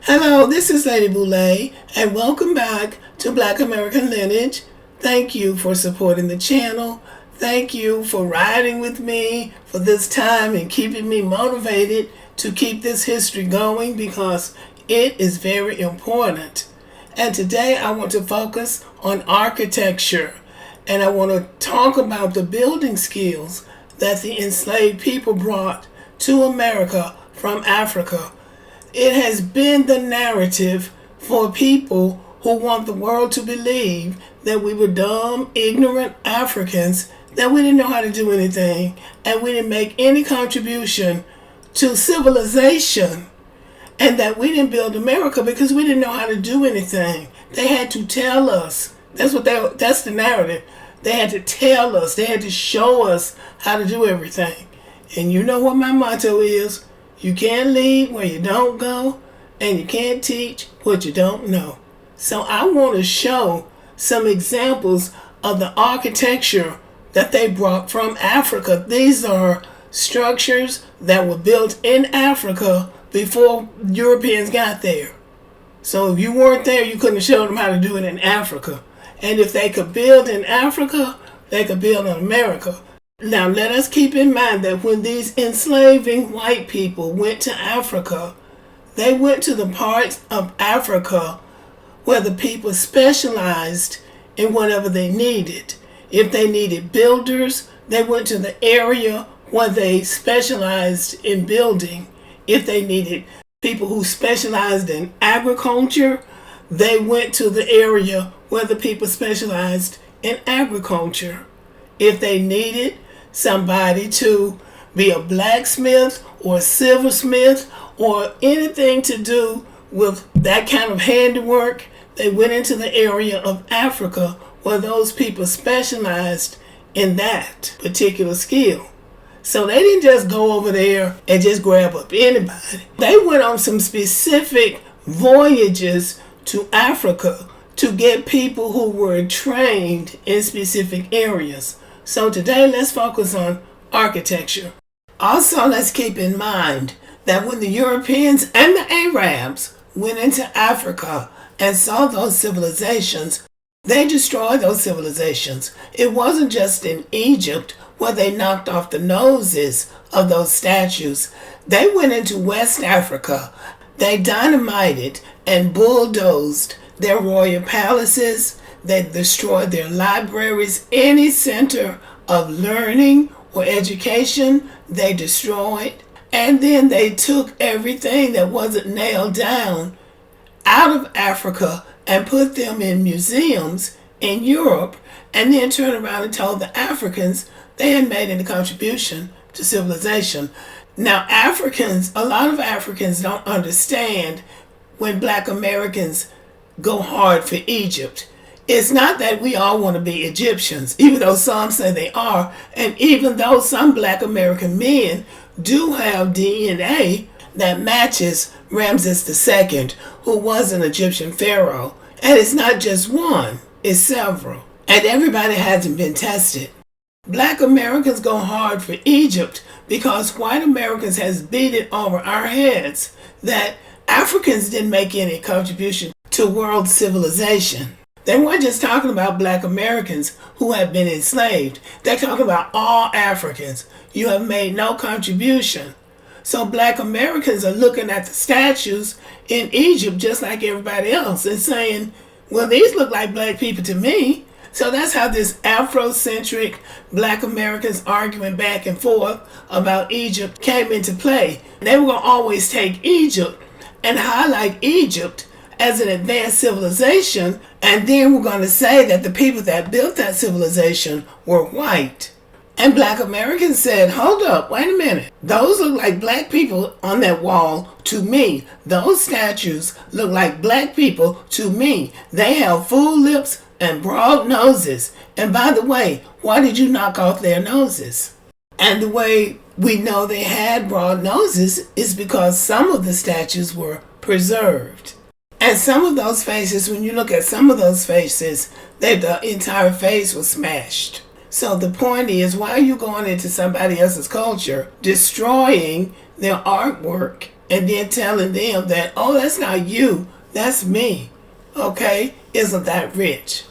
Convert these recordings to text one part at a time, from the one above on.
Hello, this is Lady Boulay, and welcome back to Black American Lineage. Thank you for supporting the channel. Thank you for riding with me for this time and keeping me motivated to keep this history going because it is very important. And today I want to focus on architecture, and I want to talk about the building skills that the enslaved people brought to America from Africa. It has been the narrative for people who want the world to believe that we were dumb, ignorant Africans, that we didn't know how to do anything, and we didn't make any contribution to civilization, and that we didn't build America because we didn't know how to do anything. They had to tell us. That's the narrative. They had to tell us. They had to show us how to do everything. And you know what my motto is? You can't lead where you don't go, and you can't teach what you don't know. So I want to show some examples of the architecture that they brought from Africa. These are structures that were built in Africa before Europeans got there. So if you weren't there, you couldn't have showed them how to do it in Africa. And if they could build in Africa, they could build in America. Now, let us keep in mind that when these enslaving white people went to Africa, they went to the parts of Africa where the people specialized in whatever they needed. If they needed builders, they went to the area where they specialized in building. If they needed people who specialized in agriculture, they went to the area where the people specialized in agriculture. If they needed somebody to be a blacksmith or a silversmith or anything to do with that kind of handiwork, they went into the area of Africa where those people specialized in that particular skill. So they didn't just go over there and just grab up anybody. They went on some specific voyages to Africa to get people who were trained in specific areas. So today let's focus on architecture. Also, let's keep in mind that when the Europeans and the Arabs went into Africa and saw those civilizations, they destroyed those civilizations. It wasn't just in Egypt where they knocked off the noses of those statues. They went into West Africa. They dynamited and bulldozed their royal palaces. They destroyed their libraries. Any center of learning or education, they destroyed. And then they took everything that wasn't nailed down out of Africa and put them in museums in Europe, and then turned around and told the Africans they hadn't made any contribution to civilization. Now, a lot of Africans don't understand when Black Americans go hard for Egypt. It's not that we all want to be Egyptians, even though some say they are, and even though some Black American men do have DNA that matches Ramses II, who was an Egyptian pharaoh. And it's not just one, it's several. And everybody hasn't been tested. Black Americans go hard for Egypt because white Americans has beat it over our heads that Africans didn't make any contribution to world civilization. They weren't just talking about Black Americans who have been enslaved. They're talking about all Africans. You have made no contribution. So Black Americans are looking at the statues in Egypt just like everybody else and saying, well, these look like Black people to me. So that's how this Afrocentric Black Americans arguing back and forth about Egypt came into play. They were going to always take Egypt and highlight Egypt as an advanced civilization, and then we're going to say that the people that built that civilization were white. And Black Americans said, hold up, wait a minute. Those look like Black people on that wall to me. Those statues look like Black people to me. They have full lips and broad noses. And by the way, why did you knock off their noses? And the way we know they had broad noses is because some of the statues were preserved. And some of those faces, when you look at some of those faces, the entire face was smashed. So the point is, why are you going into somebody else's culture, destroying their artwork, and then telling them that, oh, that's not you, that's me. Okay? Isn't that rich?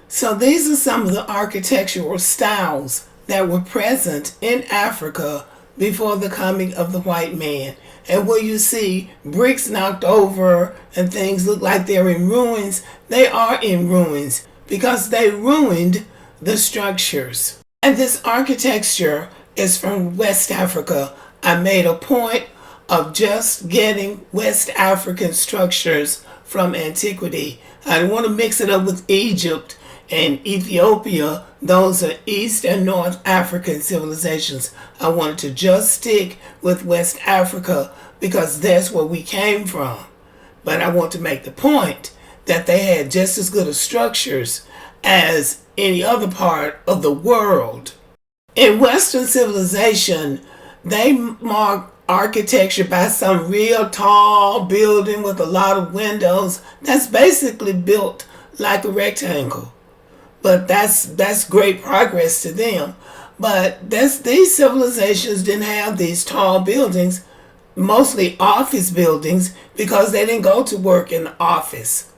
So these are some of the architectural styles that were present in Africa before the coming of the white man. And where you see bricks knocked over and things look like they're in ruins, they are in ruins because they ruined the structures. And this architecture is from West Africa. I made a point of just getting West African structures from antiquity. I didn't want to mix it up with Egypt and Ethiopia. Those are East and North African civilizations. I wanted to just stick with West Africa because that's where we came from. But I want to make the point that they had just as good of structures as any other part of the world. In Western civilization, they mark architecture by some real tall building with a lot of windows that's basically built like a rectangle. But that's great progress to them. But these civilizations didn't have these tall buildings, mostly office buildings, because they didn't go to work in the office.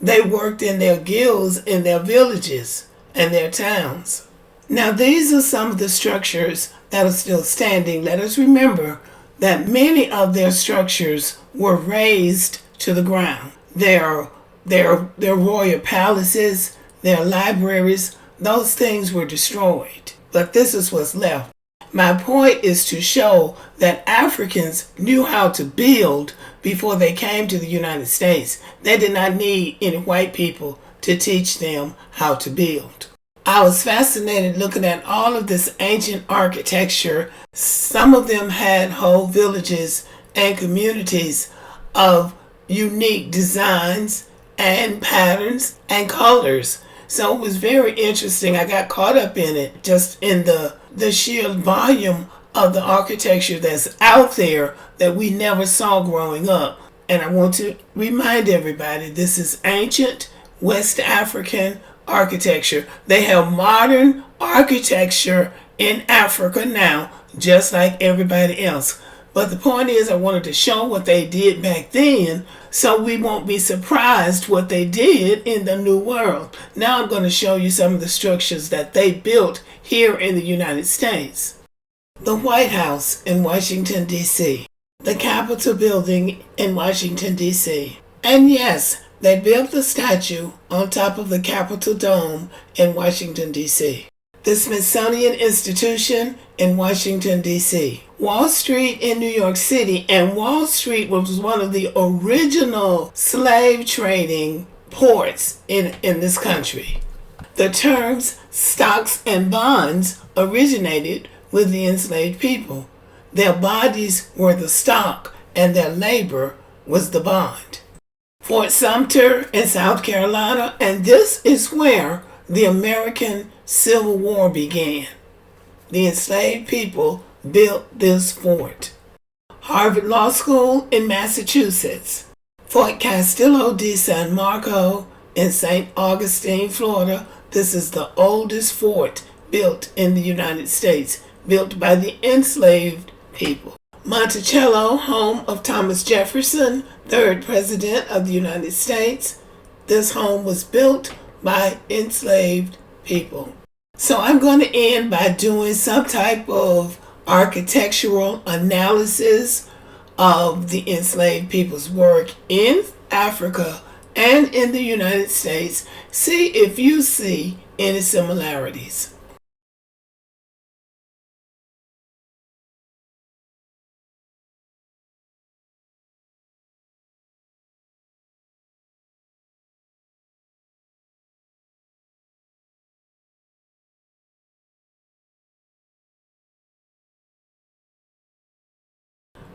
They worked in their guilds in their villages and their towns. Now these are some of the structures that are still standing. Let us remember that many of their structures were razed to the ground. Their royal palaces, their libraries, those things were destroyed. But this is what's left. My point is to show that Africans knew how to build before they came to the United States. They did not need any white people to teach them how to build. I was fascinated looking at all of this ancient architecture. Some of them had whole villages and communities of unique designs and patterns and colors. So it was very interesting. I got caught up in it, just in the sheer volume of the architecture that's out there that we never saw growing up. And I want to remind everybody, this is ancient West African architecture. They have modern architecture in Africa now, just like everybody else. But the point is, I wanted to show what they did back then so we won't be surprised what they did in the New World. Now I'm going to show you some of the structures that they built here in the United States. The White House in Washington, D.C. The Capitol building in Washington, D.C. And yes, they built the statue on top of the Capitol Dome in Washington, D.C. The Smithsonian Institution in Washington, D.C. Wall Street in New York City, and Wall Street was one of the original slave trading ports in this country. The terms stocks and bonds originated with the enslaved people. Their bodies were the stock and their labor was the bond. Fort Sumter in South Carolina, and this is where the American Civil War began. The enslaved people built this fort. Harvard Law School in Massachusetts. Fort Castillo de San Marco in St. Augustine, Florida. This is the oldest fort built in the United States, built by the enslaved people. Monticello, home of Thomas Jefferson, third president of the United States. This home was built by enslaved people. So I'm going to end by doing some type of architectural analysis of the enslaved people's work in Africa and in the United States. See if you see any similarities.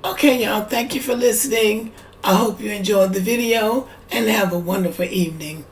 Okay, y'all, thank you for listening. I hope you enjoyed the video and have a wonderful evening.